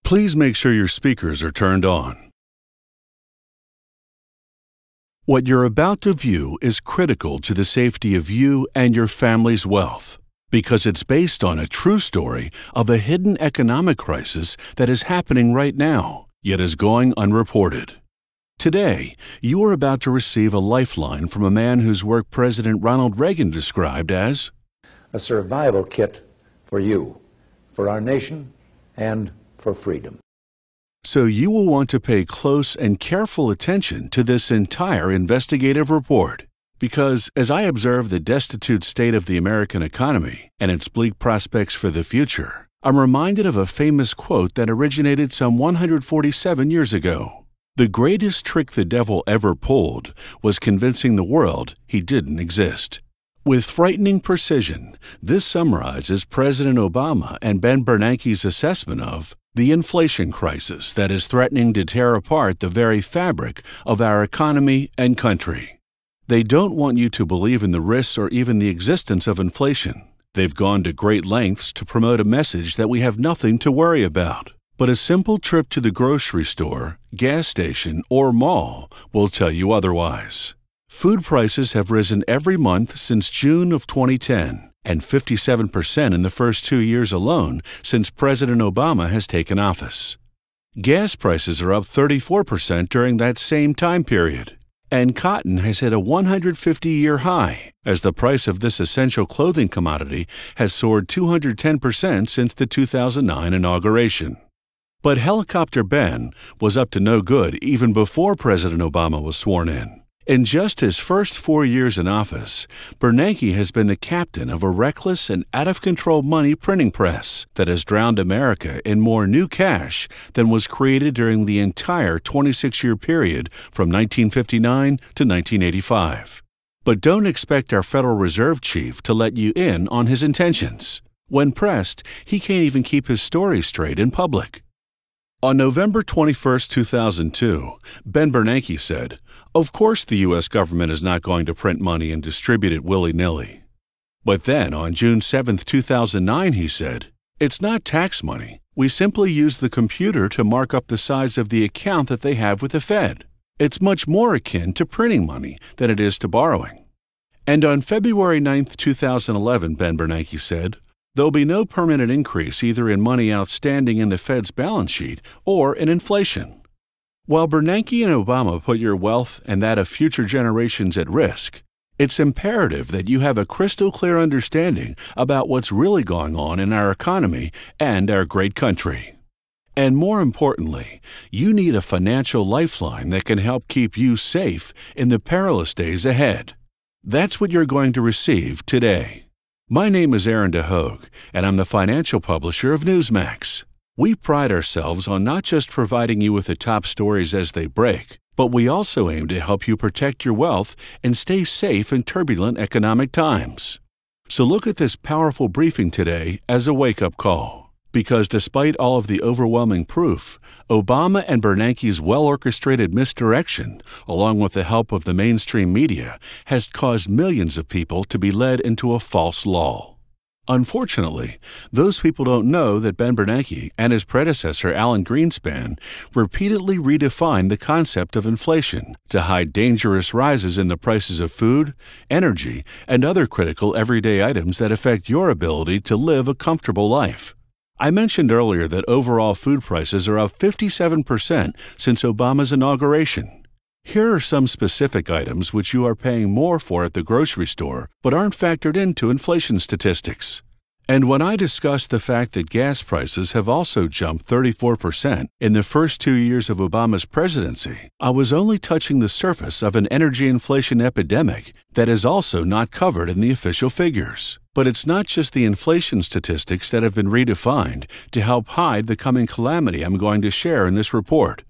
Please make sure your speakers are turned on. What you're about to view is critical to the safety of you and your family's wealth, because it's based on a true story of a hidden economic crisis that is happening right now, yet is going unreported. Today, you are about to receive a lifeline from a man whose work President Ronald Reagan described as a survival kit for you, for our nation, and for freedom. So you will want to pay close and careful attention to this entire investigative report, because as I observe the destitute state of the American economy and its bleak prospects for the future, I'm reminded of a famous quote that originated some 147 years ago. The greatest trick the devil ever pulled was convincing the world he didn't exist. With frightening precision, this summarizes President Obama and Ben Bernanke's assessment of the inflation crisis that is threatening to tear apart the very fabric of our economy and country. They don't want you to believe in the risks or even the existence of inflation. They've gone to great lengths to promote a message that we have nothing to worry about. But a simple trip to the grocery store, gas station, or mall will tell you otherwise. Food prices have risen every month since June of 2010, and 57% in the first 2 years alone since President Obama has taken office. Gas prices are up 34% during that same time period, and cotton has hit a 150-year high, as the price of this essential clothing commodity has soared 210% since the 2009 inauguration. But Helicopter Ben was up to no good even before President Obama was sworn in. In just his first 4 years in office, Bernanke has been the captain of a reckless and out-of-control money printing press that has drowned America in more new cash than was created during the entire 26-year period from 1959 to 1985. But don't expect our Federal Reserve chief to let you in on his intentions. When pressed, he can't even keep his story straight in public. On November 21, 2002, Ben Bernanke said, "Of course the U.S. government is not going to print money and distribute it willy-nilly." But then, on June 7, 2009, he said, "It's not tax money. We simply use the computer to mark up the size of the account that they have with the Fed. It's much more akin to printing money than it is to borrowing." And on February 9, 2011, Ben Bernanke said, "There'll be no permanent increase either in money outstanding in the Fed's balance sheet or in inflation." While Bernanke and Obama put your wealth and that of future generations at risk, it's imperative that you have a crystal clear understanding about what's really going on in our economy and our great country. And more importantly, you need a financial lifeline that can help keep you safe in the perilous days ahead. That's what you're going to receive today. My name is Arnaud, and I'm the financial publisher of Newsmax. We pride ourselves on not just providing you with the top stories as they break, but we also aim to help you protect your wealth and stay safe in turbulent economic times. So look at this powerful briefing today as a wake-up call. Because despite all of the overwhelming proof, Obama and Bernanke's well-orchestrated misdirection, along with the help of the mainstream media, has caused millions of people to be led into a false lull. Unfortunately, those people don't know that Ben Bernanke and his predecessor Alan Greenspan repeatedly redefined the concept of inflation to hide dangerous rises in the prices of food, energy, and other critical everyday items that affect your ability to live a comfortable life. I mentioned earlier that overall food prices are up 57% since Obama's inauguration. Here are some specific items which you are paying more for at the grocery store but aren't factored into inflation statistics. And when I discussed the fact that gas prices have also jumped 34% in the first 2 years of Obama's presidency, I was only touching the surface of an energy inflation epidemic that is also not covered in the official figures. But it's not just the inflation statistics that have been redefined to help hide the coming calamity I'm going to share in this report.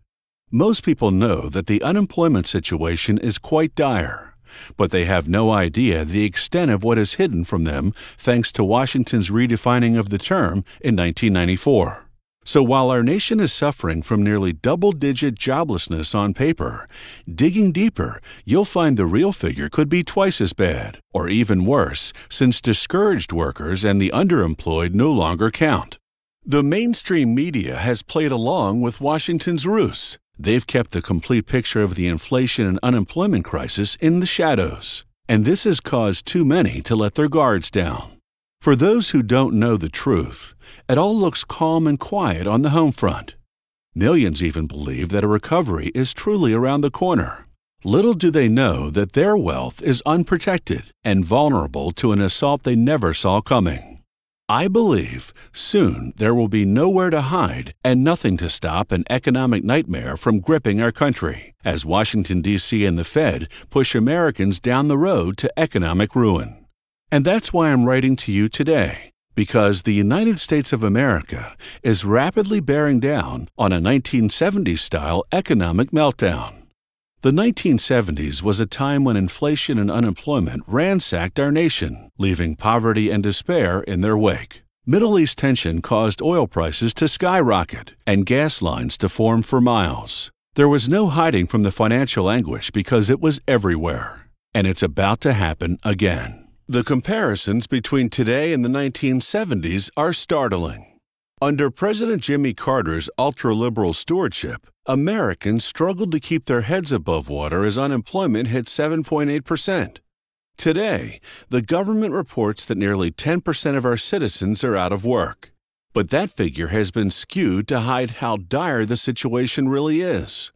Most people know that the unemployment situation is quite dire, but they have no idea the extent of what is hidden from them thanks to Washington's redefining of the term in 1994. So while our nation is suffering from nearly double-digit joblessness on paper, digging deeper, you'll find the real figure could be twice as bad, or even worse, since discouraged workers and the underemployed no longer count. The mainstream media has played along with Washington's ruse. They've kept the complete picture of the inflation and unemployment crisis in the shadows, and this has caused too many to let their guards down. For those who don't know the truth, it all looks calm and quiet on the home front. Millions even believe that a recovery is truly around the corner. Little do they know that their wealth is unprotected and vulnerable to an assault they never saw coming. I believe soon there will be nowhere to hide and nothing to stop an economic nightmare from gripping our country, as Washington, D.C. and the Fed push Americans down the road to economic ruin. And that's why I'm writing to you today, because the United States of America is rapidly bearing down on a 1970s-style economic meltdown. The 1970s was a time when inflation and unemployment ransacked our nation, leaving poverty and despair in their wake. Middle East tension caused oil prices to skyrocket and gas lines to form for miles. There was no hiding from the financial anguish because it was everywhere. And it's about to happen again. The comparisons between today and the 1970s are startling. Under President Jimmy Carter's ultra-liberal stewardship, Americans struggled to keep their heads above water as unemployment hit 7.8%. Today, the government reports that nearly 10% of our citizens are out of work. But that figure has been skewed to hide how dire the situation really is.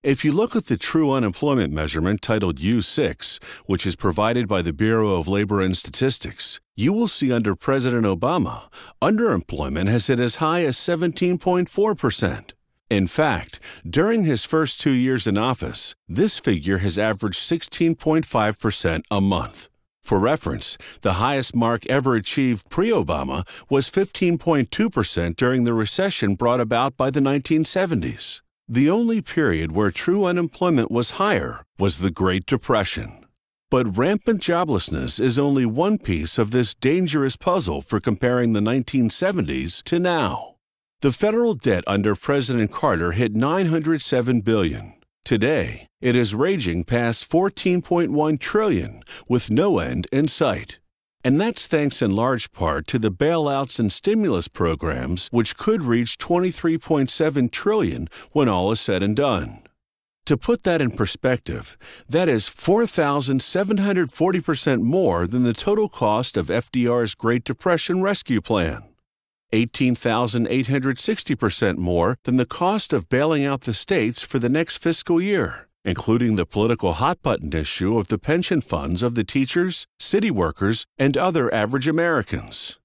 If you look at the true unemployment measurement titled U6, which is provided by the Bureau of Labor and Statistics, you will see under President Obama, underemployment has hit as high as 17.4%. In fact, during his first 2 years in office, this figure has averaged 16.5% a month. For reference, the highest mark ever achieved pre-Obama was 15.2% during the recession brought about by the 1970s. The only period where true unemployment was higher was the Great Depression. But rampant joblessness is only one piece of this dangerous puzzle for comparing the 1970s to now. The federal debt under President Carter hit $907 billion. Today, it is raging past $14.1 trillion with no end in sight. And that's thanks in large part to the bailouts and stimulus programs, which could reach $23.7 trillion when all is said and done. To put that in perspective, that is 4,740% more than the total cost of FDR's Great Depression Rescue Plan. 18,860% more than the cost of bailing out the states for the next fiscal year, including the political hot-button issue of the pension funds of the teachers, city workers, and other average Americans.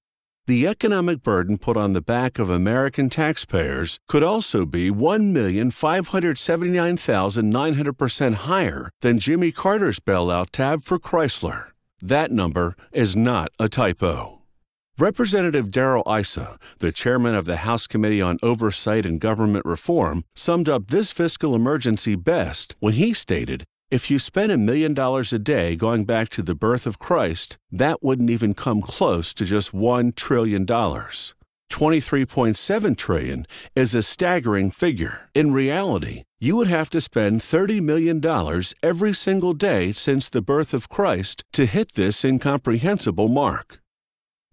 The economic burden put on the back of American taxpayers could also be 1,579,900% higher than Jimmy Carter's bailout tab for Chrysler. That number is not a typo. Representative Darrell Issa, the chairman of the House Committee on Oversight and Government Reform, summed up this fiscal emergency best when he stated, "If you spend $1 million a day going back to the birth of Christ, that wouldn't even come close to just $1 trillion. $23.7 trillion is a staggering figure. In reality, you would have to spend $30 million every single day since the birth of Christ to hit this incomprehensible mark."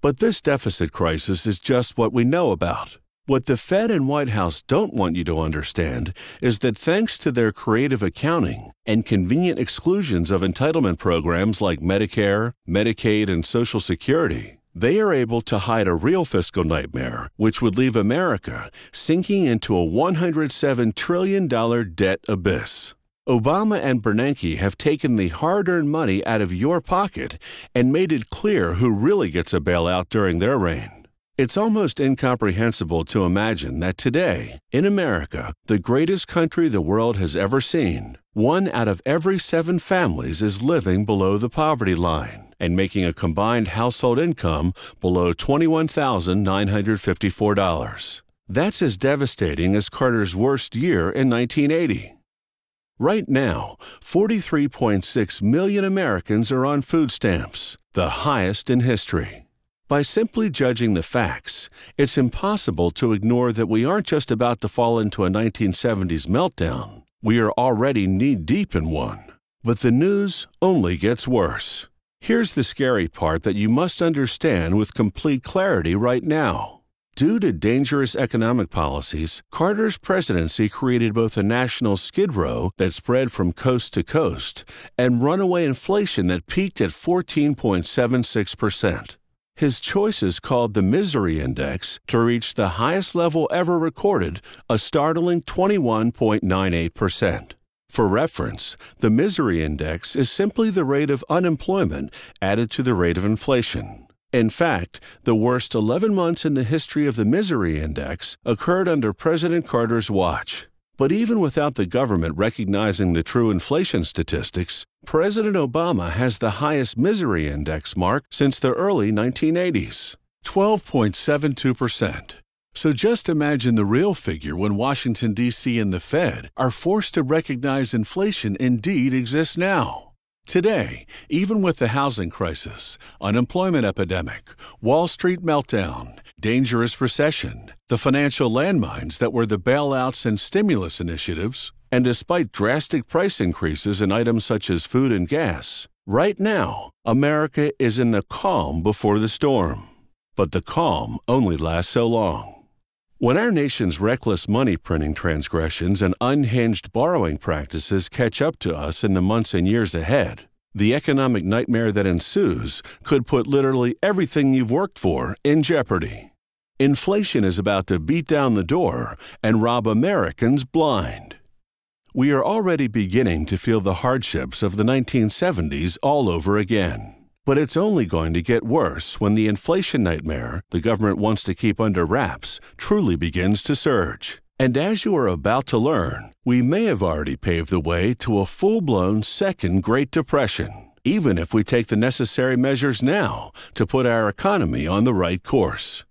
But this deficit crisis is just what we know about. What the Fed and White House don't want you to understand is that thanks to their creative accounting and convenient exclusions of entitlement programs like Medicare, Medicaid, and Social Security, they are able to hide a real fiscal nightmare, which would leave America sinking into a $107 trillion debt abyss. Obama and Bernanke have taken the hard-earned money out of your pocket and made it clear who really gets a bailout during their reign. It's almost incomprehensible to imagine that today, in America, the greatest country the world has ever seen, 1 out of every 7 families is living below the poverty line and making a combined household income below $21,954. That's as devastating as Carter's worst year in 1980. Right now, 43.6 million Americans are on food stamps, the highest in history. By simply judging the facts, it's impossible to ignore that we aren't just about to fall into a 1970s meltdown. We are already knee-deep in one. But the news only gets worse. Here's the scary part that you must understand with complete clarity right now. Due to dangerous economic policies, Carter's presidency created both a national skid row that spread from coast to coast and runaway inflation that peaked at 14.76%. His choices caused the misery index to reach the highest level ever recorded, a startling 21.98%. For reference, the misery index is simply the rate of unemployment added to the rate of inflation. In fact, the worst 11 months in the history of the misery index occurred under President Carter's watch. But even without the government recognizing the true inflation statistics, President Obama has the highest misery index mark since the early 1980s, 12.72%. So just imagine the real figure when Washington, D.C. and the Fed are forced to recognize inflation indeed exists now. Today, even with the housing crisis, unemployment epidemic, Wall Street meltdown, dangerous recession, the financial landmines that were the bailouts and stimulus initiatives, and despite drastic price increases in items such as food and gas, right now, America is in the calm before the storm. But the calm only lasts so long. When our nation's reckless money printing transgressions and unhinged borrowing practices catch up to us in the months and years ahead, the economic nightmare that ensues could put literally everything you've worked for in jeopardy. Inflation is about to beat down the door and rob Americans blind. We are already beginning to feel the hardships of the 1970s all over again. But it's only going to get worse when the inflation nightmare the government wants to keep under wraps truly begins to surge. And as you are about to learn, we may have already paved the way to a full-blown second Great Depression, even if we take the necessary measures now to put our economy on the right course.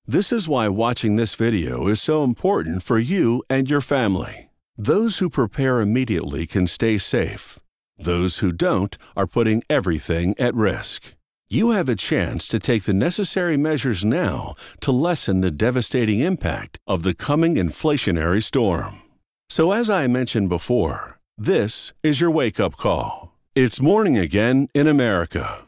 This is why watching this video is so important for you and your family. Those who prepare immediately can stay safe. Those who don't are putting everything at risk. You have a chance to take the necessary measures now to lessen the devastating impact of the coming inflationary storm. So as I mentioned before, this is your wake-up call. It's morning again in America.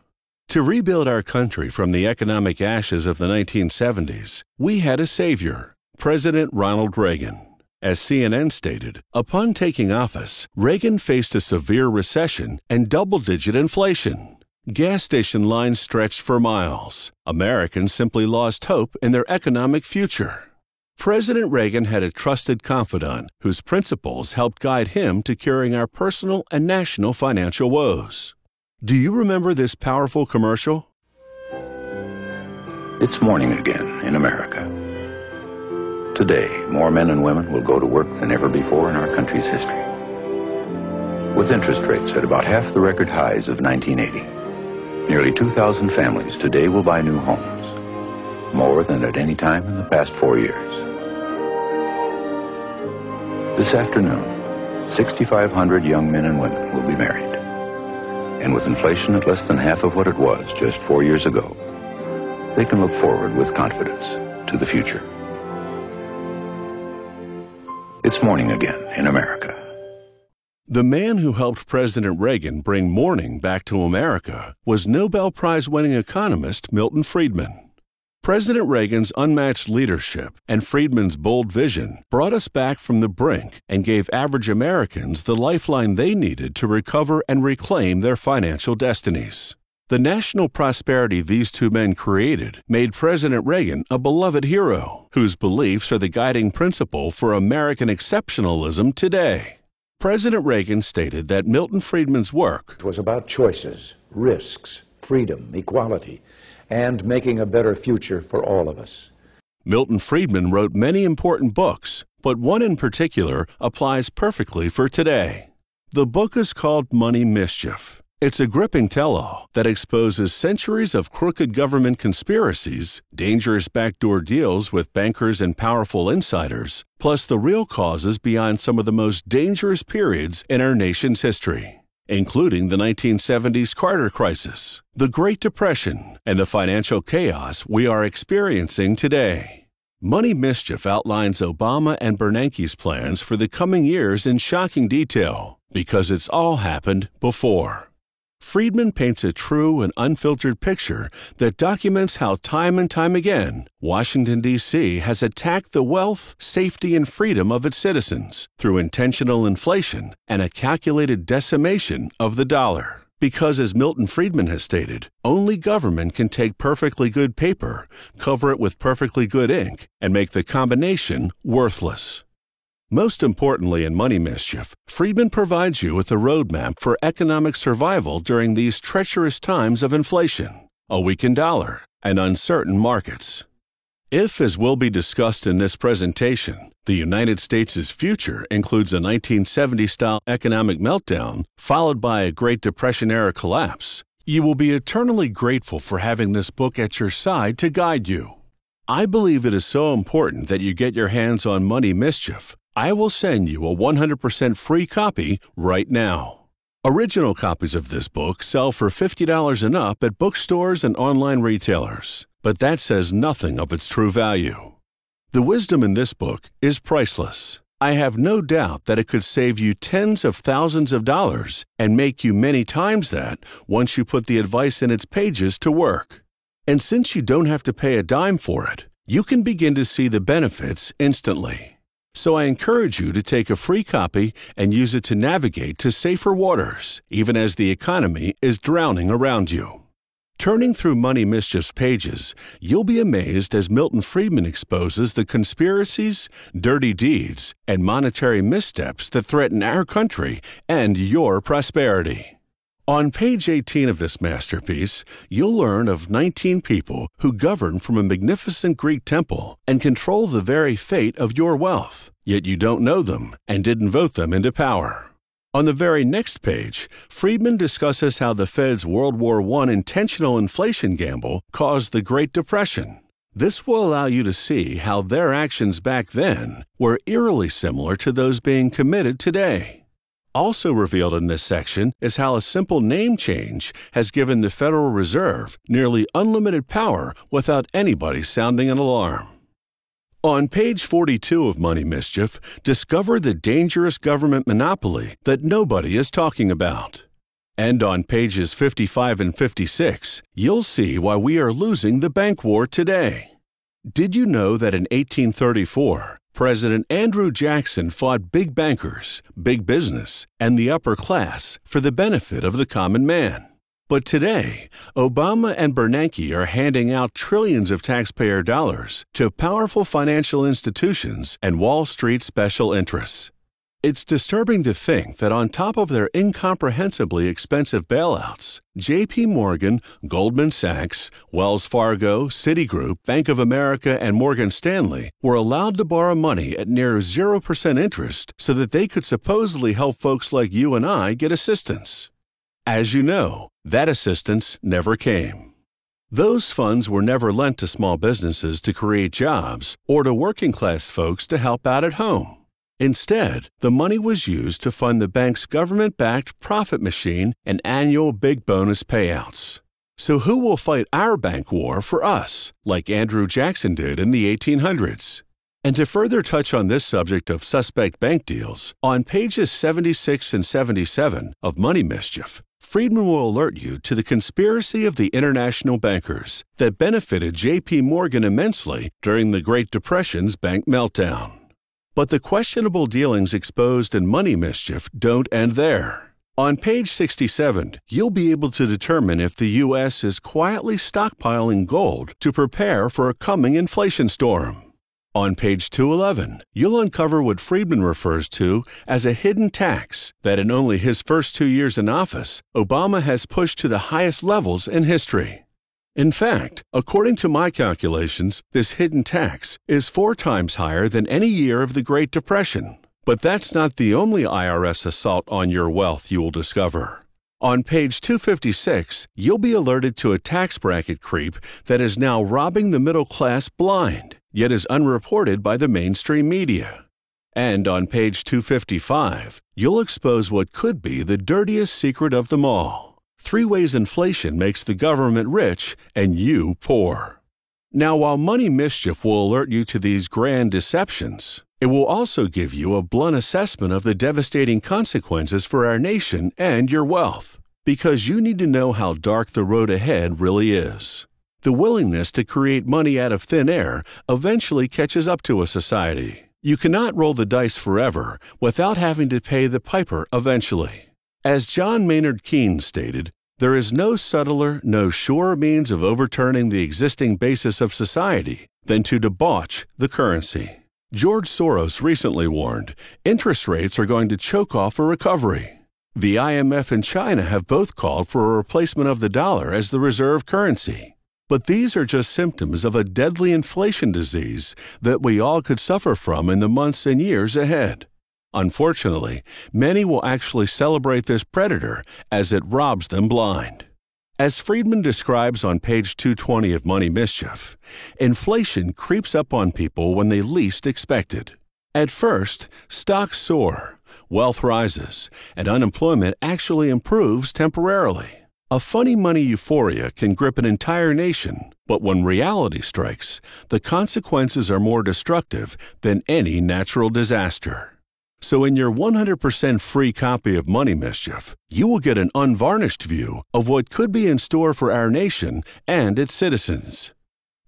To rebuild our country from the economic ashes of the 1970s, we had a savior, President Ronald Reagan. As CNN stated, upon taking office, Reagan faced a severe recession and double-digit inflation. Gas station lines stretched for miles. Americans simply lost hope in their economic future. President Reagan had a trusted confidant whose principles helped guide him to curing our personal and national financial woes. Do you remember this powerful commercial? It's morning again in America. Today, more men and women will go to work than ever before in our country's history. With interest rates at about half the record highs of 1980, nearly 2,000 families today will buy new homes, more than at any time in the past 4 years. This afternoon, 6,500 young men and women will be married. And with inflation at less than half of what it was just 4 years ago, they can look forward with confidence to the future. It's morning again in America. The man who helped President Reagan bring morning back to America was Nobel Prize-winning economist Milton Friedman. President Reagan's unmatched leadership and Friedman's bold vision brought us back from the brink and gave average Americans the lifeline they needed to recover and reclaim their financial destinies. The national prosperity these two men created made President Reagan a beloved hero, whose beliefs are the guiding principle for American exceptionalism today. President Reagan stated that Milton Friedman's work was about choices, risks, freedom, equality, and making a better future for all of us. Milton Friedman wrote many important books, but one in particular applies perfectly for today. The book is called Money Mischief. It's a gripping tell-all that exposes centuries of crooked government conspiracies, dangerous backdoor deals with bankers and powerful insiders, plus the real causes behind some of the most dangerous periods in our nation's history, including the 1970s Carter crisis, the Great Depression, and the financial chaos we are experiencing today. Money Mischief outlines Obama and Bernanke's plans for the coming years in shocking detail, because it's all happened before. Friedman paints a true and unfiltered picture that documents how time and time again, Washington, D.C. has attacked the wealth, safety, and freedom of its citizens through intentional inflation and a calculated decimation of the dollar. Because, as Milton Friedman has stated, only government can take perfectly good paper, cover it with perfectly good ink, and make the combination worthless. Most importantly in Money Mischief, Friedman provides you with a roadmap for economic survival during these treacherous times of inflation, a weakened dollar, and uncertain markets. If, as will be discussed in this presentation, the United States' future includes a 1970-style economic meltdown followed by a Great Depression-era collapse, you will be eternally grateful for having this book at your side to guide you. I believe it is so important that you get your hands on Money Mischief. I will send you a 100% free copy right now. Original copies of this book sell for $50 and up at bookstores and online retailers, but that says nothing of its true value. The wisdom in this book is priceless. I have no doubt that it could save you tens of thousands of dollars and make you many times that once you put the advice in its pages to work. And since you don't have to pay a dime for it, you can begin to see the benefits instantly. So I encourage you to take a free copy and use it to navigate to safer waters, even as the economy is drowning around you. Turning through Money Mischief's pages, you'll be amazed as Milton Friedman exposes the conspiracies, dirty deeds, and monetary missteps that threaten our country and your prosperity. On page 18 of this masterpiece, you'll learn of 19 people who govern from a magnificent Greek temple and control the very fate of your wealth, yet you don't know them and didn't vote them into power. On the very next page, Friedman discusses how the Fed's World War I intentional inflation gamble caused the Great Depression. This will allow you to see how their actions back then were eerily similar to those being committed today. Also revealed in this section is how a simple name change has given the Federal Reserve nearly unlimited power without anybody sounding an alarm. On page 42 of Money Mischief, discover the dangerous government monopoly that nobody is talking about. And on pages 55 and 56, you'll see why we are losing the bank war today. Did you know that in 1834, President Andrew Jackson fought big bankers, big business, and the upper class for the benefit of the common man? But today, Obama and Bernanke are handing out trillions of taxpayer dollars to powerful financial institutions and Wall Street special interests. It's disturbing to think that on top of their incomprehensibly expensive bailouts, J.P. Morgan, Goldman Sachs, Wells Fargo, Citigroup, Bank of America, and Morgan Stanley were allowed to borrow money at near 0% interest so that they could supposedly help folks like you and I get assistance. As you know, that assistance never came. Those funds were never lent to small businesses to create jobs or to working-class folks to help out at home. Instead, the money was used to fund the bank's government-backed profit machine and annual big bonus payouts. So who will fight our bank war for us, like Andrew Jackson did in the 1800s? And to further touch on this subject of suspect bank deals, on pages 76 and 77 of Money Mischief, Friedman will alert you to the conspiracy of the international bankers that benefited J.P. Morgan immensely during the Great Depression's bank meltdown. But the questionable dealings exposed in Money Mischief don't end there. On page 67, you'll be able to determine if the U.S. is quietly stockpiling gold to prepare for a coming inflation storm. On page 211, you'll uncover what Friedman refers to as a hidden tax that in only his first 2 years in office, Obama has pushed to the highest levels in history. In fact, according to my calculations, this hidden tax is 4 times higher than any year of the Great Depression. But that's not the only IRS assault on your wealth you will discover. On page 256, you'll be alerted to a tax bracket creep that is now robbing the middle class blind, yet is unreported by the mainstream media. And on page 255, you'll expose what could be the dirtiest secret of them all. 3 ways inflation makes the government rich and you poor. Now, while Money Mischief will alert you to these grand deceptions, it will also give you a blunt assessment of the devastating consequences for our nation and your wealth. because you need to know how dark the road ahead really is. The willingness to create money out of thin air eventually catches up to a society. You cannot roll the dice forever without having to pay the piper eventually. As John Maynard Keynes stated, there is no subtler, no surer means of overturning the existing basis of society than to debauch the currency. George Soros recently warned, interest rates are going to choke off a recovery. The IMF and China have both called for a replacement of the dollar as the reserve currency. But these are just symptoms of a deadly inflation disease that we all could suffer from in the months and years ahead. Unfortunately, many will actually celebrate this predator as it robs them blind. As Friedman describes on page 220 of Money Mischief, inflation creeps up on people when they least expect it. At first, stocks soar, wealth rises, and unemployment actually improves temporarily. A funny money euphoria can grip an entire nation, but when reality strikes, the consequences are more destructive than any natural disaster. So in your 100% free copy of Money Mischief, you will get an unvarnished view of what could be in store for our nation and its citizens.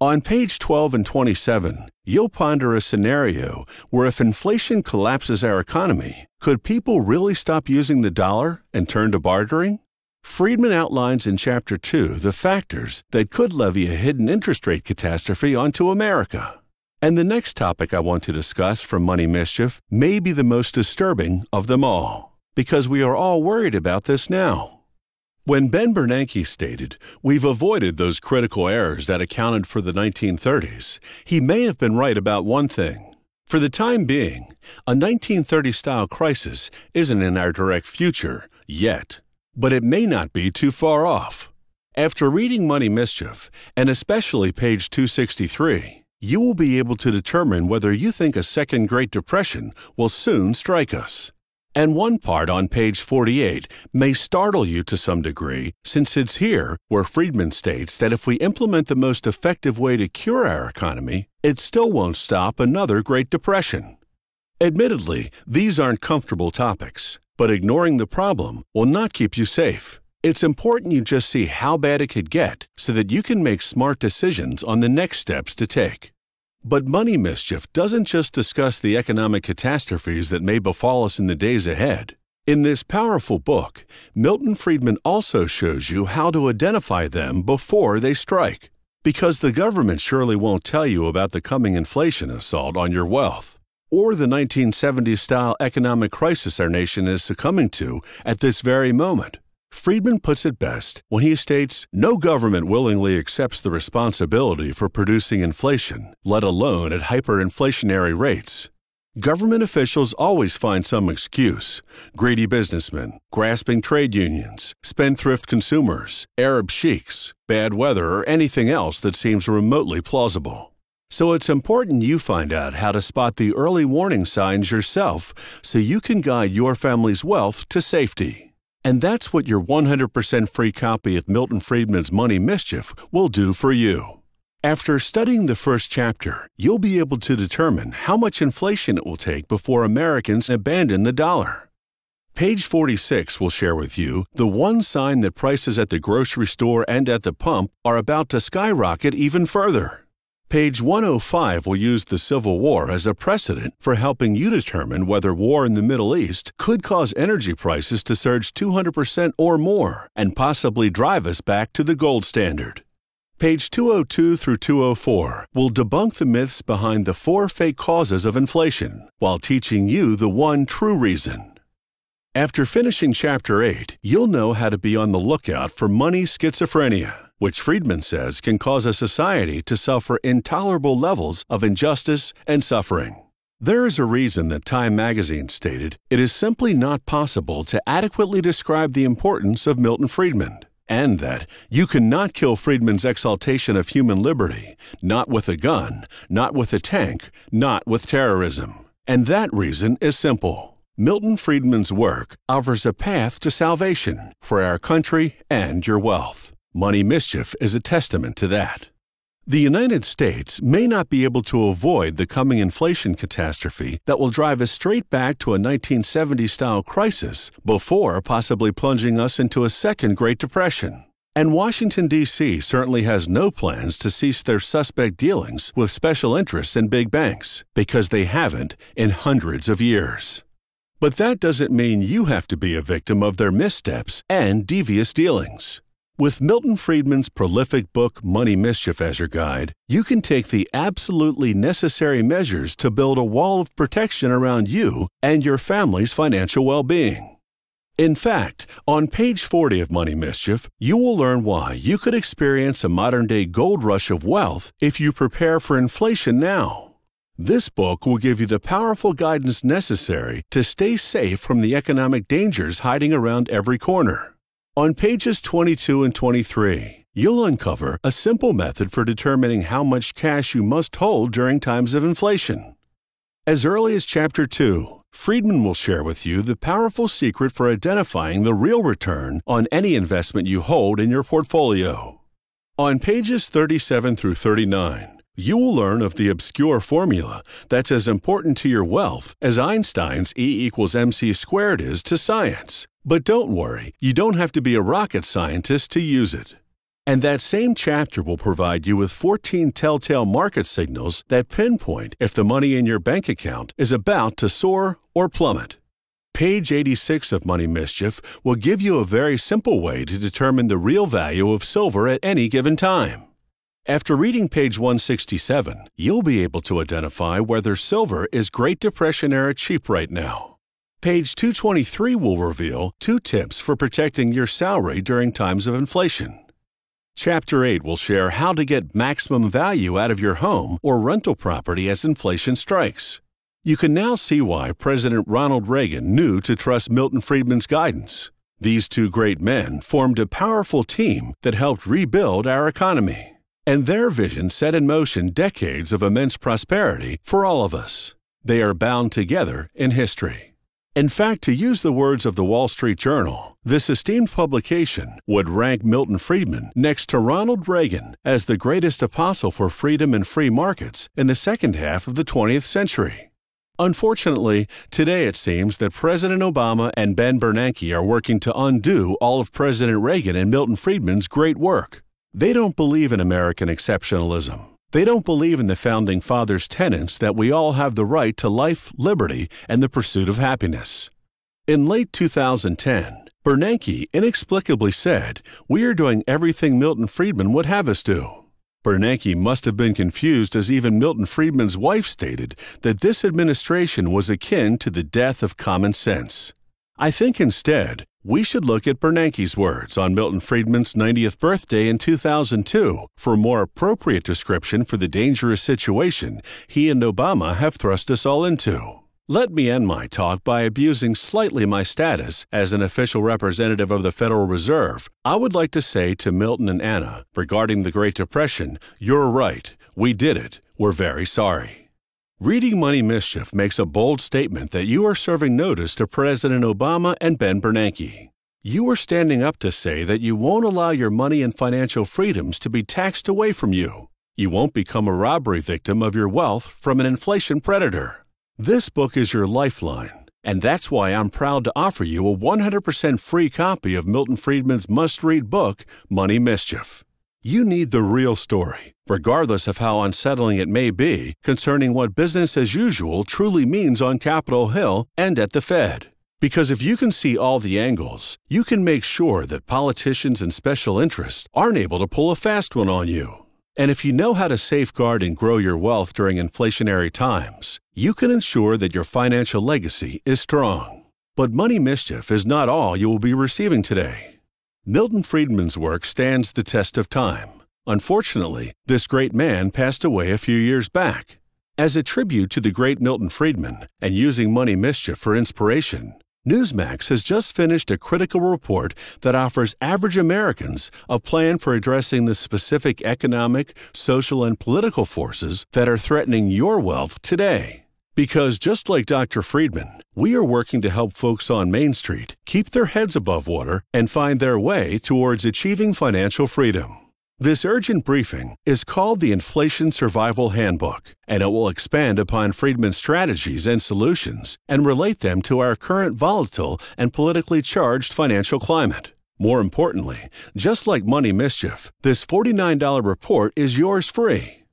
On page 12 and 27, you'll ponder a scenario where if inflation collapses our economy, could people really stop using the dollar and turn to bartering? Friedman outlines in Chapter 2 the factors that could levy a hidden interest rate catastrophe onto America. And the next topic I want to discuss from Money Mischief may be the most disturbing of them all, because we are all worried about this now. When Ben Bernanke stated, "We've avoided those critical errors that accounted for the 1930s," he may have been right about one thing. For the time being, a 1930s-style crisis isn't in our direct future yet, but it may not be too far off. After reading Money Mischief, and especially page 263, you will be able to determine whether you think a second Great Depression will soon strike us. And one part on page 48 may startle you to some degree, since it's here where Friedman states that if we implement the most effective way to cure our economy, it still won't stop another Great Depression. Admittedly, these aren't comfortable topics, but ignoring the problem will not keep you safe. It's important you just see how bad it could get so that you can make smart decisions on the next steps to take. But Money Mischief doesn't just discuss the economic catastrophes that may befall us in the days ahead. In this powerful book, Milton Friedman also shows you how to identify them before they strike, because the government surely won't tell you about the coming inflation assault on your wealth, or the 1970s-style economic crisis our nation is succumbing to at this very moment. Friedman puts it best when he states, "No government willingly accepts the responsibility for producing inflation, let alone at hyperinflationary rates. Government officials always find some excuse: greedy businessmen, grasping trade unions, spendthrift consumers, Arab sheiks, bad weather, or anything else that seems remotely plausible. So it's important you find out how to spot the early warning signs yourself so you can guide your family's wealth to safety. And that's what your 100% free copy of Milton Friedman's Money Mischief will do for you. After studying the first chapter, you'll be able to determine how much inflation it will take before Americans abandon the dollar. Page 46 will share with you the one sign that prices at the grocery store and at the pump are about to skyrocket even further. Page 105 will use the Civil War as a precedent for helping you determine whether war in the Middle East could cause energy prices to surge 200% or more and possibly drive us back to the gold standard. Page 202 through 204 will debunk the myths behind the 4 fake causes of inflation while teaching you the one true reason. After finishing Chapter 8, you'll know how to be on the lookout for money schizophrenia, which Friedman says can cause a society to suffer intolerable levels of injustice and suffering. There is a reason that Time magazine stated, "It is simply not possible to adequately describe the importance of Milton Friedman," and that you cannot kill Friedman's exaltation of human liberty, not with a gun, not with a tank, not with terrorism. And that reason is simple. Milton Friedman's work offers a path to salvation for our country and your wealth. Money Mischief is a testament to that. The United States may not be able to avoid the coming inflation catastrophe that will drive us straight back to a 1970-style crisis before possibly plunging us into a second Great Depression. And Washington, D.C. certainly has no plans to cease their suspect dealings with special interests and big banks, because they haven't in hundreds of years. But that doesn't mean you have to be a victim of their missteps and devious dealings. With Milton Friedman's prolific book Money Mischief as your guide, you can take the absolutely necessary measures to build a wall of protection around you and your family's financial well-being. In fact, on page 40 of Money Mischief, you will learn why you could experience a modern-day gold rush of wealth if you prepare for inflation now. This book will give you the powerful guidance necessary to stay safe from the economic dangers hiding around every corner. On pages 22 and 23, you'll uncover a simple method for determining how much cash you must hold during times of inflation. As early as Chapter 2, Friedman will share with you the powerful secret for identifying the real return on any investment you hold in your portfolio. On pages 37 through 39, you will learn of the obscure formula that's as important to your wealth as Einstein's E=mc² is to science. But don't worry, you don't have to be a rocket scientist to use it. And that same chapter will provide you with 14 telltale market signals that pinpoint if the money in your bank account is about to soar or plummet. Page 86 of Money Mischief will give you a very simple way to determine the real value of silver at any given time. After reading page 167, you'll be able to identify whether silver is Great Depression-era cheap right now. Page 223 will reveal 2 tips for protecting your salary during times of inflation. Chapter 8 will share how to get maximum value out of your home or rental property as inflation strikes. You can now see why President Ronald Reagan knew to trust Milton Friedman's guidance. These 2 great men formed a powerful team that helped rebuild our economy. And their vision set in motion decades of immense prosperity for all of us. They are bound together in history. In fact, to use the words of the Wall Street Journal, this esteemed publication would rank Milton Friedman next to Ronald Reagan as the greatest apostle for freedom and free markets in the second half of the 20th century. Unfortunately, today it seems that President Obama and Ben Bernanke are working to undo all of President Reagan and Milton Friedman's great work. They don't believe in American exceptionalism. They don't believe in the Founding Fathers' tenets that we all have the right to life, liberty, and the pursuit of happiness. In late 2010, Bernanke inexplicably said, "We are doing everything Milton Friedman would have us do." Bernanke must have been confused, as even Milton Friedman's wife stated that this administration was akin to the death of common sense. I think instead, we should look at Bernanke's words on Milton Friedman's 90th birthday in 2002 for a more appropriate description for the dangerous situation he and Obama have thrust us all into. Let me end my talk by abusing slightly my status as an official representative of the Federal Reserve. I would like to say to Milton and Anna, regarding the Great Depression, you're right, we did it, we're very sorry. Reading Money Mischief makes a bold statement that you are serving notice to President Obama and Ben Bernanke. You are standing up to say that you won't allow your money and financial freedoms to be taxed away from you. You won't become a robbery victim of your wealth from an inflation predator. This book is your lifeline, and that's why I'm proud to offer you a 100% free copy of Milton Friedman's must-read book, Money Mischief. You need the real story, regardless of how unsettling it may be, concerning what business as usual truly means on Capitol Hill and at the Fed. Because if you can see all the angles, you can make sure that politicians and special interests aren't able to pull a fast one on you. And if you know how to safeguard and grow your wealth during inflationary times, you can ensure that your financial legacy is strong. But Money Mischief is not all you will be receiving today. Milton Friedman's work stands the test of time. Unfortunately, this great man passed away a few years back. As a tribute to the great Milton Friedman and using Money Mischief for inspiration, Newsmax has just finished a critical report that offers average Americans a plan for addressing the specific economic, social, and political forces that are threatening your wealth today. Because just like Dr. Friedman, we are working to help folks on Main Street keep their heads above water and find their way towards achieving financial freedom. This urgent briefing is called the Inflation Survival Handbook, and it will expand upon Friedman's strategies and solutions and relate them to our current volatile and politically charged financial climate. More importantly, just like Money Mischief, this $49 report is yours free.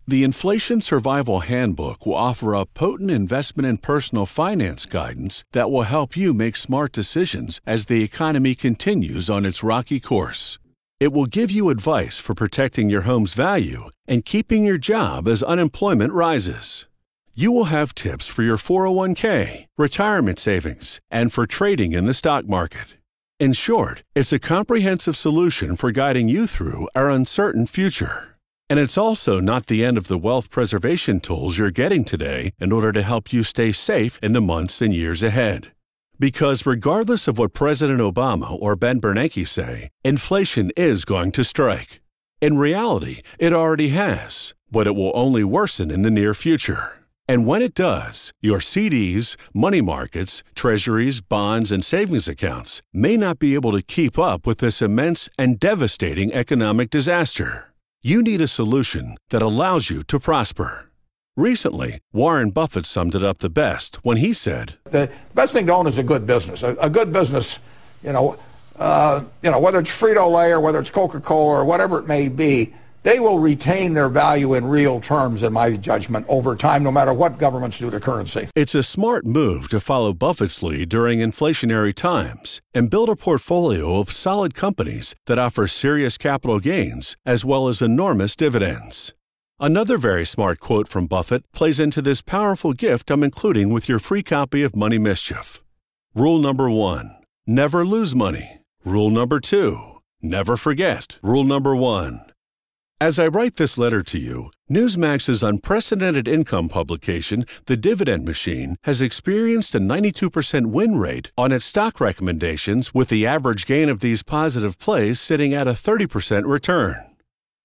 The Inflation Survival Handbook will offer up potent investment and personal finance guidance that will help you make smart decisions as the economy continues on its rocky course. It will give you advice for protecting your home's value and keeping your job as unemployment rises. You will have tips for your 401k, retirement savings, and for trading in the stock market. In short, it's a comprehensive solution for guiding you through our uncertain future. And it's also not the end of the wealth preservation tools you're getting today in order to help you stay safe in the months and years ahead. Because regardless of what President Obama or Ben Bernanke say, inflation is going to strike. In reality, it already has, but it will only worsen in the near future. And when it does, your CDs, money markets, treasuries, bonds, and savings accounts may not be able to keep up with this immense and devastating economic disaster. You need a solution that allows you to prosper. Recently, Warren Buffett summed it up the best when he said, "The best thing to own is a good business. A good business, whether it's Frito-Lay or whether it's Coca-Cola or whatever it may be, they will retain their value in real terms, in my judgment, over time, no matter what governments do to currency." It's a smart move to follow Buffett's lead during inflationary times and build a portfolio of solid companies that offer serious capital gains as well as enormous dividends. Another very smart quote from Buffett plays into this powerful gift I'm including with your free copy of Money Mischief. Rule number 1, never lose money. Rule number 2, never forget. Rule number 1. As I write this letter to you, Newsmax's unprecedented income publication, The Dividend Machine, has experienced a 92% win rate on its stock recommendations, with the average gain of these positive plays sitting at a 30% return.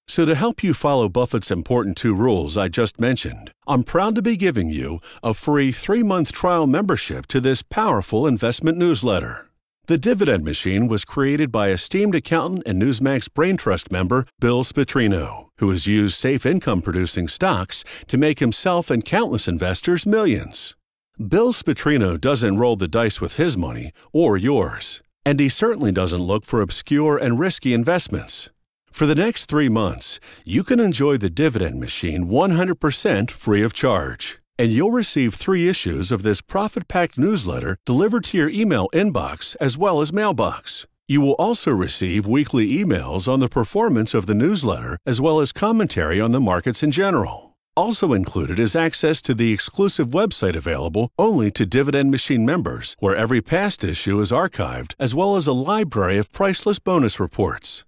So to help you follow Buffett's important 2 rules I just mentioned, I'm proud to be giving you a free 3-month trial membership to this powerful investment newsletter. The Dividend Machine was created by esteemed accountant and Newsmax Brain Trust member Bill Spitrino, who has used safe income-producing stocks to make himself and countless investors millions. Bill Spitrino doesn't roll the dice with his money or yours, and he certainly doesn't look for obscure and risky investments. For the next 3 months, you can enjoy the Dividend Machine 100% free of charge, and you'll receive 3 issues of this profit-packed newsletter delivered to your email inbox as well as mailbox. You will also receive weekly emails on the performance of the newsletter as well as commentary on the markets in general. Also included is access to the exclusive website available only to Dividend Machine members, where every past issue is archived, as well as a library of priceless bonus reports.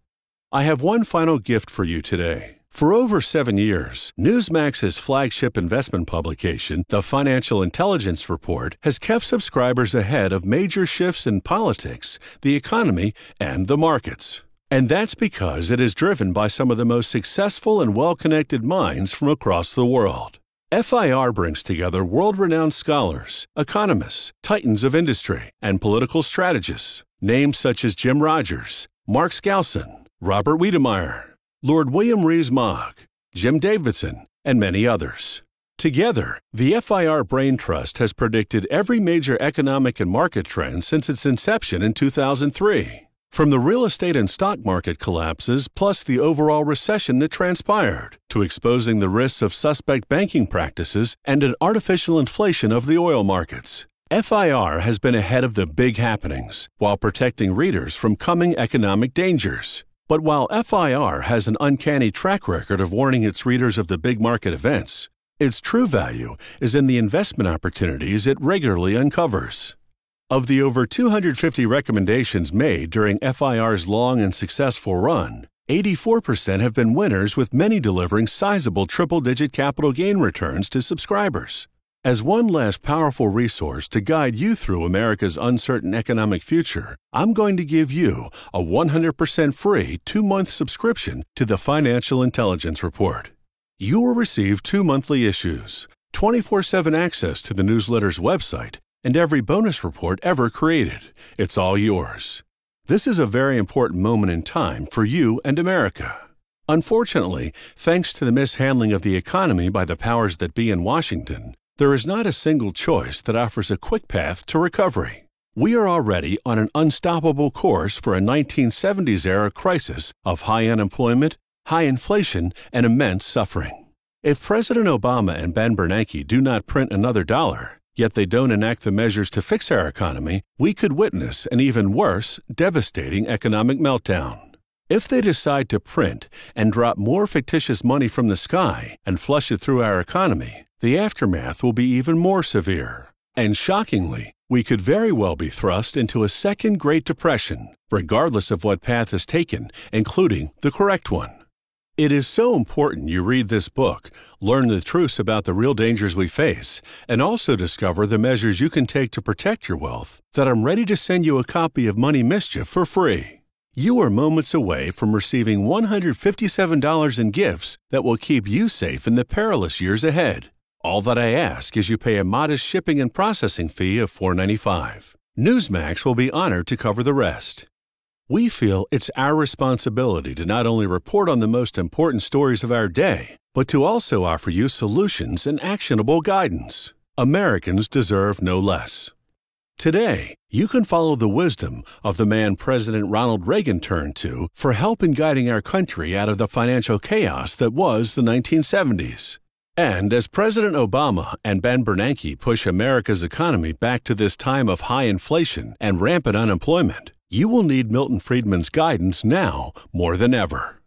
I have one final gift for you today. For over 7 years, Newsmax's flagship investment publication, the Financial Intelligence Report, has kept subscribers ahead of major shifts in politics, the economy, and the markets. And that's because it is driven by some of the most successful and well-connected minds from across the world. FIR brings together world-renowned scholars, economists, titans of industry, and political strategists, names such as Jim Rogers, Mark Skousen, Robert Wiedemeyer, Lord William Rees-Mogg, Jim Davidson, and many others. Together, the FIR Brain Trust has predicted every major economic and market trend since its inception in 2003, from the real estate and stock market collapses plus the overall recession that transpired, to exposing the risks of suspect banking practices and an artificial inflation of the oil markets. FIR has been ahead of the big happenings while protecting readers from coming economic dangers. But while FIR has an uncanny track record of warning its readers of the big market events, its true value is in the investment opportunities it regularly uncovers. Of the over 250 recommendations made during FIR's long and successful run, 84% have been winners, with many delivering sizable triple-digit capital gain returns to subscribers. As one last powerful resource to guide you through America's uncertain economic future, I'm going to give you a 100% free 2-month subscription to the Financial Intelligence Report. You will receive 2 monthly issues, 24/7 access to the newsletter's website, and every bonus report ever created. It's all yours. This is a very important moment in time for you and America. Unfortunately, thanks to the mishandling of the economy by the powers that be in Washington, there is not a single choice that offers a quick path to recovery. We are already on an unstoppable course for a 1970s-era crisis of high unemployment, high inflation, and immense suffering. If President Obama and Ben Bernanke do not print another dollar, yet they don't enact the measures to fix our economy, we could witness an even worse, devastating economic meltdown. If they decide to print and drop more fictitious money from the sky and flush it through our economy, the aftermath will be even more severe. And shockingly, we could very well be thrust into a second Great Depression, regardless of what path is taken, including the correct one. It is so important you read this book, learn the truths about the real dangers we face, and also discover the measures you can take to protect your wealth, that I'm ready to send you a copy of Money Mischief for free. You are moments away from receiving $157 in gifts that will keep you safe in the perilous years ahead. All that I ask is you pay a modest shipping and processing fee of $4.95. Newsmax will be honored to cover the rest. We feel it's our responsibility to not only report on the most important stories of our day, but to also offer you solutions and actionable guidance. Americans deserve no less. Today, you can follow the wisdom of the man President Ronald Reagan turned to for help in guiding our country out of the financial chaos that was the 1970s. And as President Obama and Ben Bernanke push America's economy back to this time of high inflation and rampant unemployment, you will need Milton Friedman's guidance now more than ever.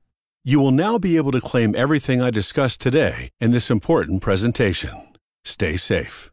You will now be able to claim everything I discussed today in this important presentation. Stay safe.